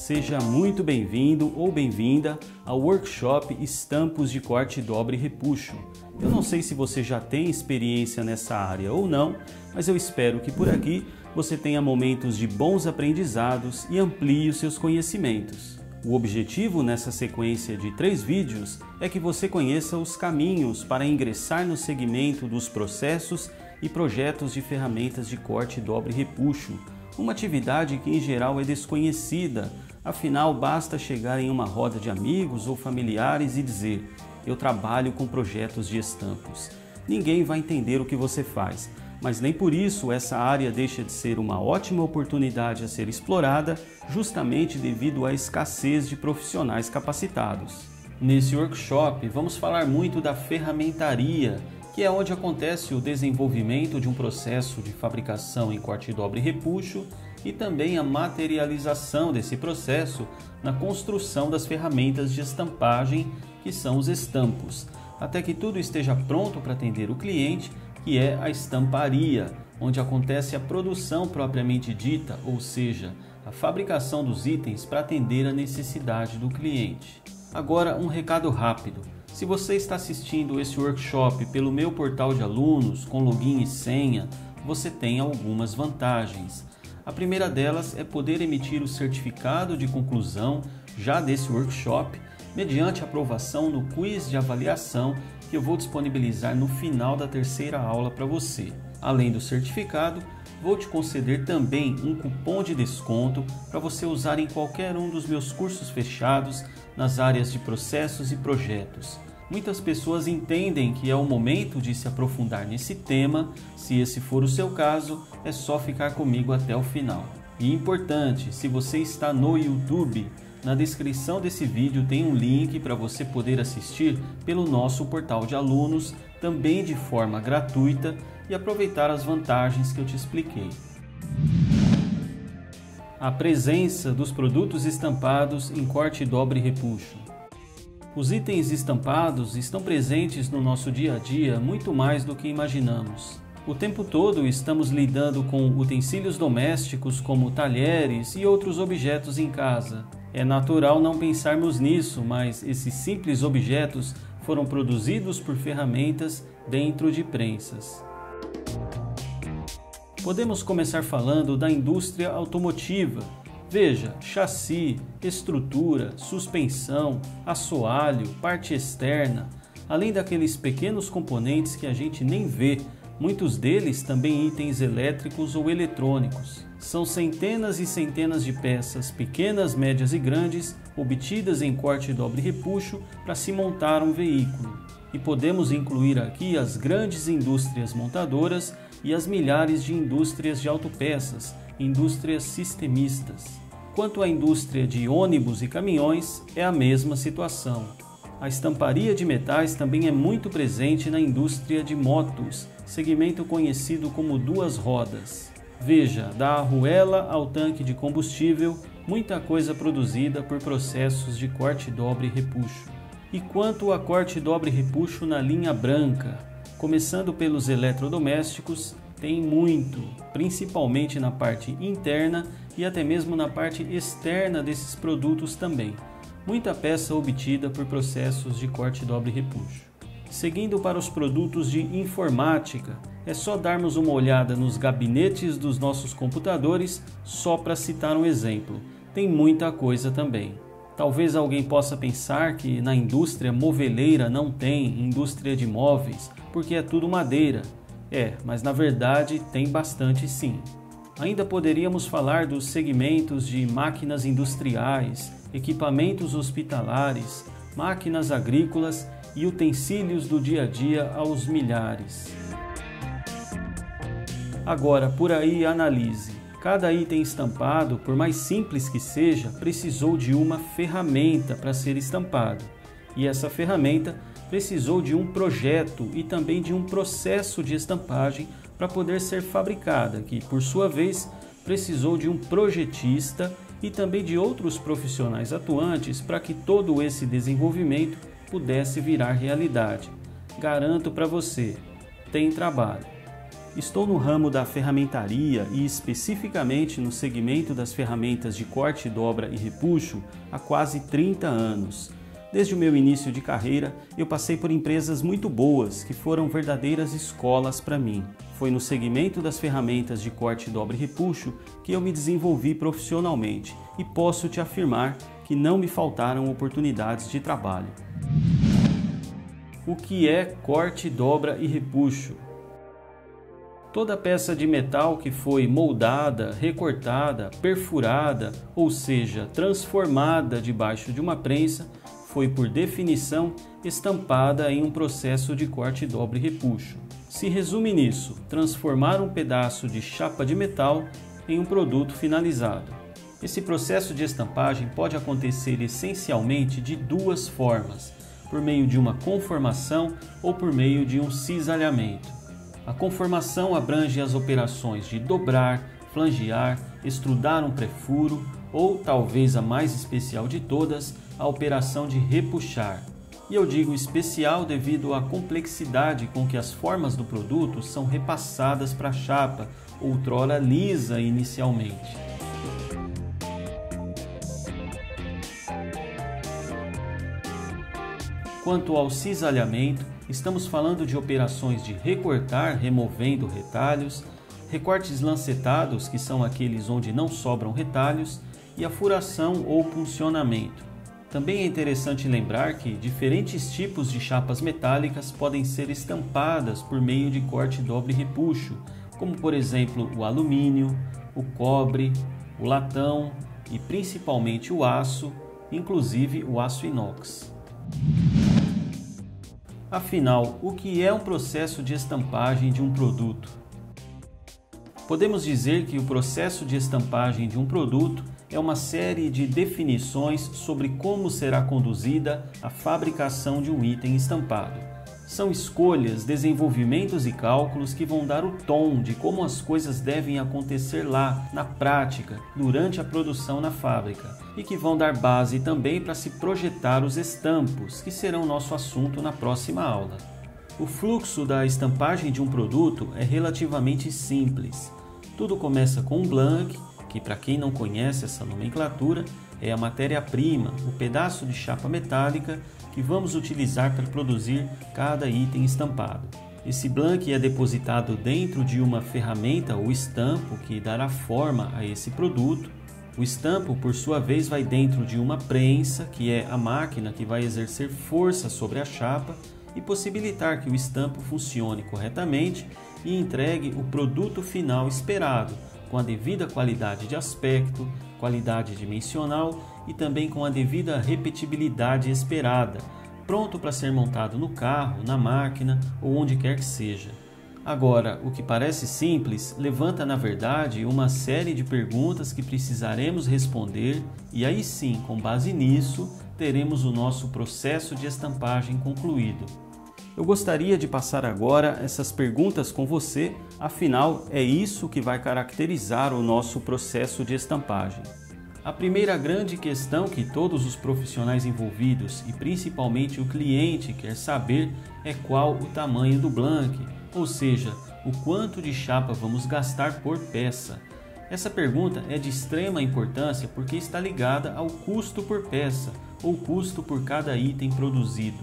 Seja muito bem-vindo ou bem-vinda ao workshop Estampos de Corte, Dobre e Repuxo. Eu não sei se você já tem experiência nessa área ou não, mas eu espero que por aqui você tenha momentos de bons aprendizados e amplie os seus conhecimentos. O objetivo nessa sequência de 3 vídeos é que você conheça os caminhos para ingressar no segmento dos processos e projetos de ferramentas de corte, dobre e repuxo, uma atividade que em geral é desconhecida, afinal basta chegar em uma roda de amigos ou familiares e dizer: eu trabalho com projetos de estampos. Ninguém vai entender o que você faz, mas nem por isso essa área deixa de ser uma ótima oportunidade a ser explorada, justamente devido à escassez de profissionais capacitados. Nesse workshop vamos falar muito da ferramentaria, que é onde acontece o desenvolvimento de um processo de fabricação em corte, dobre e repuxo e também a materialização desse processo na construção das ferramentas de estampagem, que são os estampos, até que tudo esteja pronto para atender o cliente, que é a estamparia, onde acontece a produção propriamente dita, ou seja, a fabricação dos itens para atender a necessidade do cliente. Agora, um recado rápido. Se você está assistindo esse workshop pelo meu portal de alunos, com login e senha, você tem algumas vantagens. A primeira delas é poder emitir o certificado de conclusão já desse workshop, mediante aprovação no quiz de avaliação que eu vou disponibilizar no final da 3ª aula para você. Além do certificado, vou te conceder também um cupom de desconto para você usar em qualquer um dos meus cursos fechados nas áreas de processos e projetos. Muitas pessoas entendem que é o momento de se aprofundar nesse tema. Se esse for o seu caso, é só ficar comigo até o final. E importante, se você está no YouTube, na descrição desse vídeo tem um link para você poder assistir pelo nosso portal de alunos, também de forma gratuita, e aproveitar as vantagens que eu te expliquei. A presença dos produtos estampados em corte, dobre e repuxo. Os itens estampados estão presentes no nosso dia a dia muito mais do que imaginamos. O tempo todo estamos lidando com utensílios domésticos como talheres e outros objetos em casa. É natural não pensarmos nisso, mas esses simples objetos foram produzidos por ferramentas dentro de prensas. Podemos começar falando da indústria automotiva. Veja, chassi, estrutura, suspensão, assoalho, parte externa, além daqueles pequenos componentes que a gente nem vê, muitos deles também itens elétricos ou eletrônicos. São centenas e centenas de peças, pequenas, médias e grandes, obtidas em corte, dobre e repuxo para se montar um veículo. E podemos incluir aqui as grandes indústrias montadoras e as milhares de indústrias de autopeças, indústrias sistemistas. Quanto à indústria de ônibus e caminhões, é a mesma situação. A estamparia de metais também é muito presente na indústria de motos, segmento conhecido como duas rodas. Veja, da arruela ao tanque de combustível, muita coisa produzida por processos de corte, dobre e repuxo. E quanto a corte, dobre e repuxo na linha branca, começando pelos eletrodomésticos, tem muito, principalmente na parte interna e até mesmo na parte externa desses produtos também. Muita peça obtida por processos de corte, dobre e repuxo. Seguindo para os produtos de informática, é só darmos uma olhada nos gabinetes dos nossos computadores, só para citar um exemplo. Tem muita coisa também. Talvez alguém possa pensar que na indústria moveleira não tem indústria de móveis, porque é tudo madeira. Mas na verdade tem bastante sim. Ainda poderíamos falar dos segmentos de máquinas industriais, equipamentos hospitalares, máquinas agrícolas e utensílios do dia a dia aos milhares. Agora, por aí analise. Cada item estampado, por mais simples que seja, precisou de uma ferramenta para ser estampado. E essa ferramenta precisou de um projeto e também de um processo de estampagem para poder ser fabricada, que por sua vez precisou de um projetista e também de outros profissionais atuantes para que todo esse desenvolvimento pudesse virar realidade. Garanto para você, tem trabalho. Estou no ramo da ferramentaria e especificamente no segmento das ferramentas de corte, dobra e repuxo há quase 30 anos. Desde o meu início de carreira, eu passei por empresas muito boas que foram verdadeiras escolas para mim. Foi no segmento das ferramentas de corte, dobra e repuxo que eu me desenvolvi profissionalmente e posso te afirmar que não me faltaram oportunidades de trabalho. O que é corte, dobra e repuxo? Toda peça de metal que foi moldada, recortada, perfurada, ou seja, transformada debaixo de uma prensa, foi por definição estampada em um processo de corte, dobra e repuxo. Se resume nisso, transformar um pedaço de chapa de metal em um produto finalizado. Esse processo de estampagem pode acontecer essencialmente de duas formas, por meio de uma conformação ou por meio de um cisalhamento. A conformação abrange as operações de dobrar, flangear, extrudar um pré-furo ou, talvez a mais especial de todas, a operação de repuxar. E eu digo especial devido à complexidade com que as formas do produto são repassadas para a chapa, outrora lisa inicialmente. Quanto ao cisalhamento, estamos falando de operações de recortar, removendo retalhos, recortes lancetados, que são aqueles onde não sobram retalhos, e a furação ou puncionamento. Também é interessante lembrar que diferentes tipos de chapas metálicas podem ser estampadas por meio de corte, dobra e repuxo, como por exemplo o alumínio, o cobre, o latão e principalmente o aço, inclusive o aço inox. Afinal, o que é um processo de estampagem de um produto? Podemos dizer que o processo de estampagem de um produto é uma série de definições sobre como será conduzida a fabricação de um item estampado. São escolhas, desenvolvimentos e cálculos que vão dar o tom de como as coisas devem acontecer lá, na prática, durante a produção na fábrica, e que vão dar base também para se projetar os estampos, que serão nosso assunto na próxima aula. O fluxo da estampagem de um produto é relativamente simples. Tudo começa com um blank, que para quem não conhece essa nomenclatura, é a matéria-prima, o pedaço de chapa metálica que vamos utilizar para produzir cada item estampado. Esse blank é depositado dentro de uma ferramenta ou estampo que dará forma a esse produto. O estampo, por sua vez, vai dentro de uma prensa, que é a máquina que vai exercer força sobre a chapa e possibilitar que o estampo funcione corretamente e entregue o produto final esperado, com a devida qualidade de aspecto, qualidade dimensional e também com a devida repetibilidade esperada, pronto para ser montado no carro, na máquina ou onde quer que seja. Agora, o que parece simples levanta na verdade uma série de perguntas que precisaremos responder e aí sim, com base nisso, teremos o nosso processo de estampagem concluído. Eu gostaria de passar agora essas perguntas com você, afinal é isso que vai caracterizar o nosso processo de estampagem. A primeira grande questão que todos os profissionais envolvidos e principalmente o cliente quer saber é qual o tamanho do blank, ou seja, o quanto de chapa vamos gastar por peça. Essa pergunta é de extrema importância porque está ligada ao custo por peça ou custo por cada item produzido.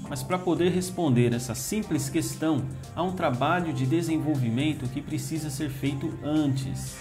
Mas para poder responder essa simples questão, há um trabalho de desenvolvimento que precisa ser feito antes.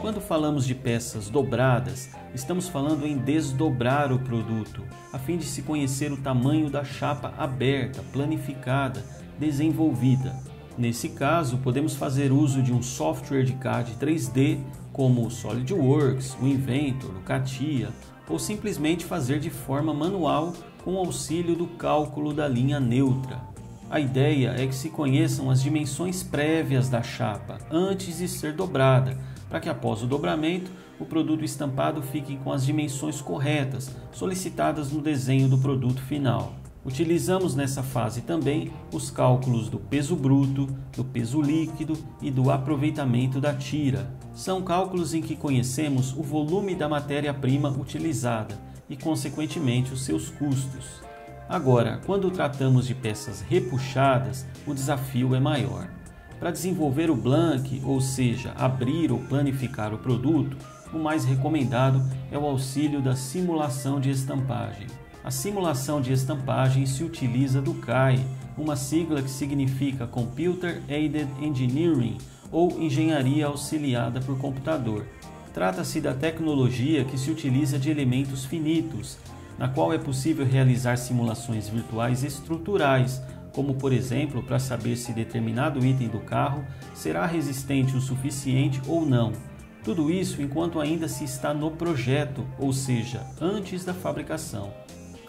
Quando falamos de peças dobradas, estamos falando em desdobrar o produto, a fim de se conhecer o tamanho da chapa aberta, planificada, desenvolvida. Nesse caso, podemos fazer uso de um software de CAD 3D, como o SolidWorks, o Inventor, o CATIA, ou simplesmente fazer de forma manual com o auxílio do cálculo da linha neutra. A ideia é que se conheçam as dimensões prévias da chapa antes de ser dobrada, para que após o dobramento o produto estampado fique com as dimensões corretas solicitadas no desenho do produto final. Utilizamos nessa fase também os cálculos do peso bruto, do peso líquido e do aproveitamento da tira. São cálculos em que conhecemos o volume da matéria-prima utilizada e, consequentemente, os seus custos. Agora, quando tratamos de peças repuxadas, o desafio é maior. Para desenvolver o blank, ou seja, abrir ou planificar o produto, o mais recomendado é o auxílio da simulação de estampagem. A simulação de estampagem se utiliza do CAE, uma sigla que significa Computer Aided Engineering ou Engenharia Auxiliada por Computador. Trata-se da tecnologia que se utiliza de elementos finitos, na qual é possível realizar simulações virtuais estruturais, como por exemplo para saber se determinado item do carro será resistente o suficiente ou não. Tudo isso enquanto ainda se está no projeto, ou seja, antes da fabricação.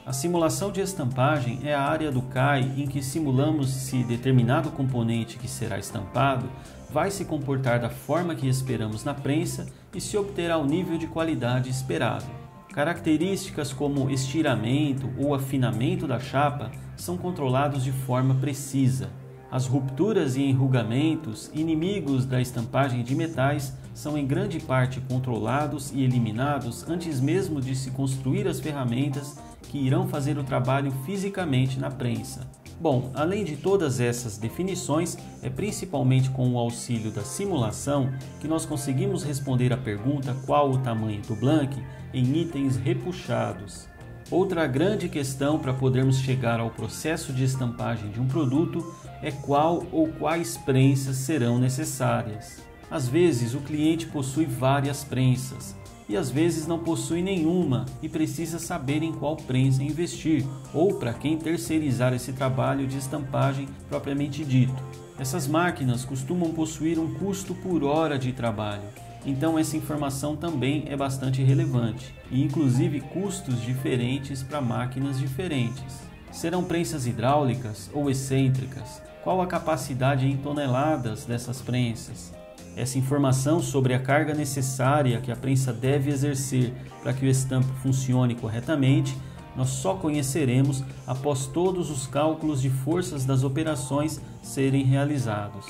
A simulação de estampagem é a área do CAE em que simulamos se determinado componente que será estampado vai se comportar da forma que esperamos na prensa e se obterá o nível de qualidade esperado. Características como estiramento ou afinamento da chapa são controlados de forma precisa. As rupturas e enrugamentos, inimigos da estampagem de metais, são em grande parte controlados e eliminados antes mesmo de se construir as ferramentas que irão fazer o trabalho fisicamente na prensa. Bom, além de todas essas definições, é principalmente com o auxílio da simulação que nós conseguimos responder a pergunta qual o tamanho do blank em itens repuxados. Outra grande questão para podermos chegar ao processo de estampagem de um produto é qual ou quais prensas serão necessárias. Às vezes o cliente possui várias prensas e às vezes não possui nenhuma e precisa saber em qual prensa investir ou para quem terceirizar esse trabalho de estampagem propriamente dito. Essas máquinas costumam possuir um custo por hora de trabalho, então essa informação também é bastante relevante e inclusive custos diferentes para máquinas diferentes. Serão prensas hidráulicas ou excêntricas? Qual a capacidade em toneladas dessas prensas? Essa informação sobre a carga necessária que a prensa deve exercer para que o estampo funcione corretamente, nós só conheceremos após todos os cálculos de forças das operações serem realizados.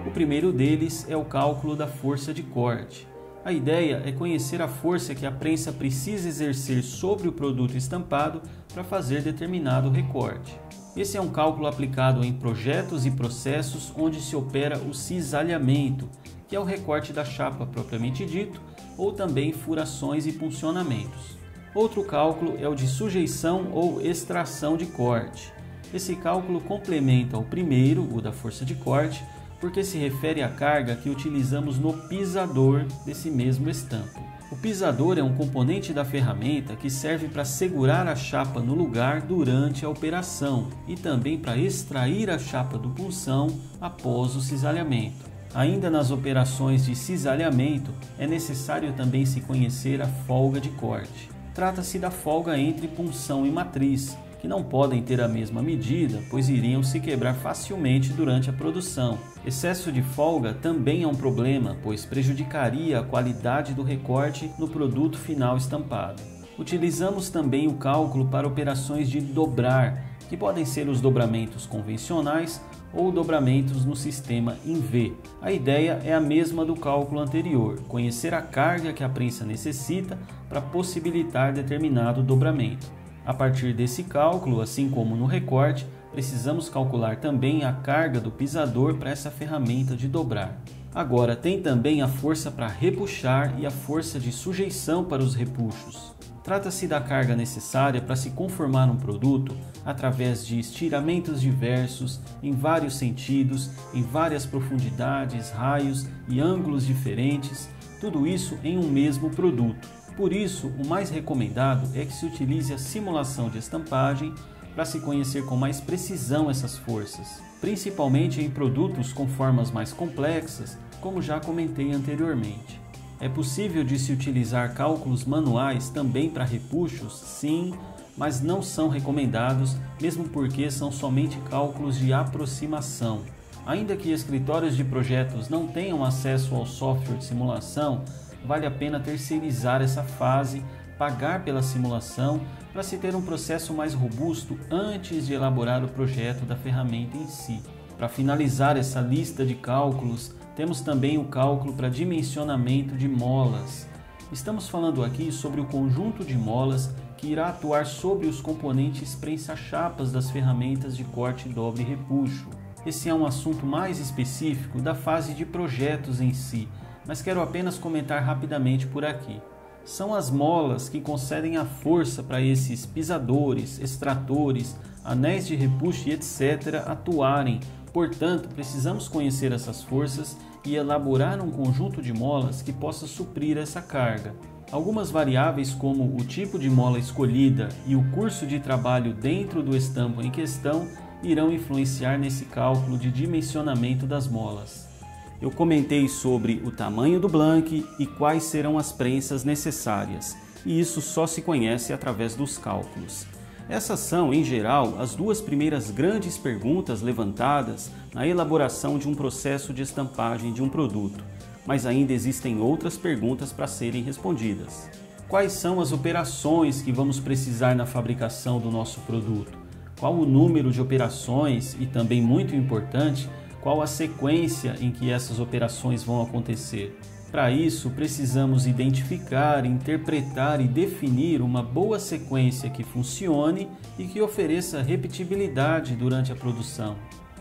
O primeiro deles é o cálculo da força de corte. A ideia é conhecer a força que a prensa precisa exercer sobre o produto estampado para fazer determinado recorte. Esse é um cálculo aplicado em projetos e processos onde se opera o cisalhamento, que é o recorte da chapa propriamente dito, ou também furações e puncionamentos. Outro cálculo é o de sujeição ou extração de corte. Esse cálculo complementa o primeiro, o da força de corte, porque se refere à carga que utilizamos no pisador desse mesmo estampo. O pisador é um componente da ferramenta que serve para segurar a chapa no lugar durante a operação e também para extrair a chapa do punção após o cisalhamento. Ainda nas operações de cisalhamento, é necessário também se conhecer a folga de corte. Trata-se da folga entre punção e matriz, que não podem ter a mesma medida, pois iriam se quebrar facilmente durante a produção. Excesso de folga também é um problema, pois prejudicaria a qualidade do recorte no produto final estampado. Utilizamos também o cálculo para operações de dobrar, que podem ser os dobramentos convencionais ou dobramentos no sistema em V. A ideia é a mesma do cálculo anterior, conhecer a carga que a prensa necessita para possibilitar determinado dobramento. A partir desse cálculo, assim como no recorte, precisamos calcular também a carga do pisador para essa ferramenta de dobrar. Agora, tem também a força para repuxar e a força de sujeição para os repuxos. Trata-se da carga necessária para se conformar um produto através de estiramentos diversos, em vários sentidos, em várias profundidades, raios e ângulos diferentes, tudo isso em um mesmo produto. Por isso, o mais recomendado é que se utilize a simulação de estampagem para se conhecer com mais precisão essas forças, principalmente em produtos com formas mais complexas, como já comentei anteriormente. É possível de se utilizar cálculos manuais também para repuxos, sim, mas não são recomendados, mesmo porque são somente cálculos de aproximação. Ainda que escritórios de projetos não tenham acesso ao software de simulação, vale a pena terceirizar essa fase, pagar pela simulação, para se ter um processo mais robusto antes de elaborar o projeto da ferramenta em si. Para finalizar essa lista de cálculos, temos também o cálculo para dimensionamento de molas. Estamos falando aqui sobre o conjunto de molas que irá atuar sobre os componentes prensa-chapas das ferramentas de corte, dobre e repuxo. Esse é um assunto mais específico da fase de projetos em si, mas quero apenas comentar rapidamente por aqui. São as molas que concedem a força para esses pisadores, extratores, anéis de repuxo e etc. atuarem. Portanto, precisamos conhecer essas forças e elaborar um conjunto de molas que possa suprir essa carga. Algumas variáveis, como o tipo de mola escolhida e o curso de trabalho dentro do estampo em questão, irão influenciar nesse cálculo de dimensionamento das molas. Eu comentei sobre o tamanho do blank e quais serão as prensas necessárias, e isso só se conhece através dos cálculos. Essas são, em geral, as duas primeiras grandes perguntas levantadas na elaboração de um processo de estampagem de um produto, mas ainda existem outras perguntas para serem respondidas. Quais são as operações que vamos precisar na fabricação do nosso produto? Qual o número de operações e, também muito importante, qual a sequência em que essas operações vão acontecer? Para isso, precisamos identificar, interpretar e definir uma boa sequência que funcione e que ofereça repetibilidade durante a produção.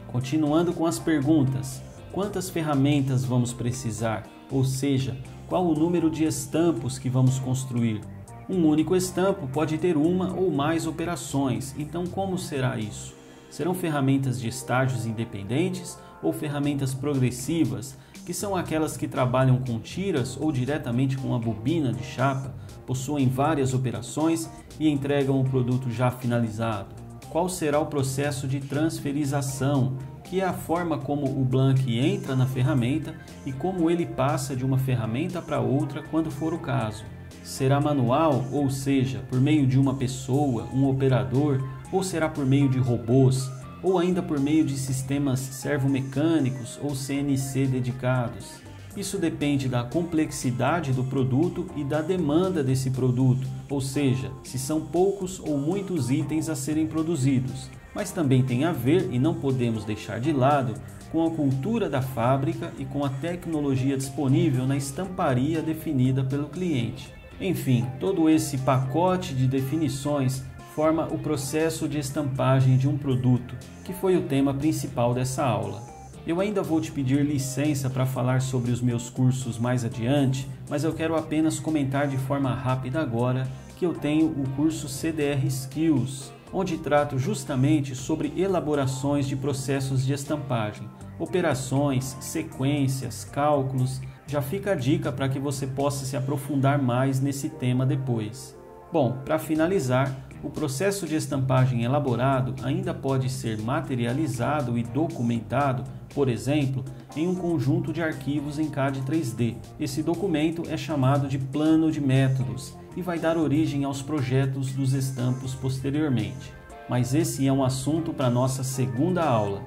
Continuando com as perguntas: quantas ferramentas vamos precisar? Ou seja, qual o número de estampos que vamos construir? Um único estampo pode ter uma ou mais operações, então como será isso? Serão ferramentas de estágios independentes ou ferramentas progressivas, que são aquelas que trabalham com tiras ou diretamente com a bobina de chapa, possuem várias operações e entregam o produto já finalizado? Qual será o processo de transferização, que é a forma como o blank entra na ferramenta e como ele passa de uma ferramenta para outra quando for o caso? Será manual, ou seja, por meio de uma pessoa, um operador, ou será por meio de robôs, ou ainda por meio de sistemas servomecânicos ou CNC dedicados? Isso depende da complexidade do produto e da demanda desse produto, ou seja, se são poucos ou muitos itens a serem produzidos. Mas também tem a ver, e não podemos deixar de lado, com a cultura da fábrica e com a tecnologia disponível na estamparia definida pelo cliente. Enfim, todo esse pacote de definições forma o processo de estampagem de um produto, que foi o tema principal dessa aula. Eu ainda vou te pedir licença para falar sobre os meus cursos mais adiante, mas eu quero apenas comentar de forma rápida agora que eu tenho o curso CDR Skills, onde trato justamente sobre elaborações de processos de estampagem, operações, sequências, cálculos. Já fica a dica para que você possa se aprofundar mais nesse tema depois. Bom, para finalizar, o processo de estampagem elaborado ainda pode ser materializado e documentado, por exemplo, em um conjunto de arquivos em CAD 3D. Esse documento é chamado de plano de métodos e vai dar origem aos projetos dos estampos posteriormente. Mas esse é um assunto para nossa segunda aula.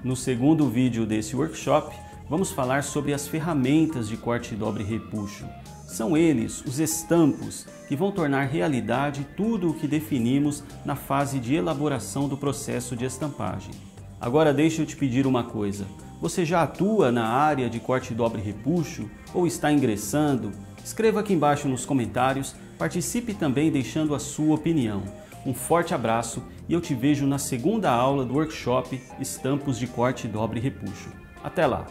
No segundo vídeo desse workshop, vamos falar sobre as ferramentas de corte, dobre e repuxo. São eles, os estampos, que vão tornar realidade tudo o que definimos na fase de elaboração do processo de estampagem. Agora deixa eu te pedir uma coisa. Você já atua na área de corte, dobre e repuxo ou está ingressando? Escreva aqui embaixo nos comentários, participe também deixando a sua opinião. Um forte abraço e eu te vejo na segunda aula do workshop Estampos de corte, dobre e repuxo. Até lá!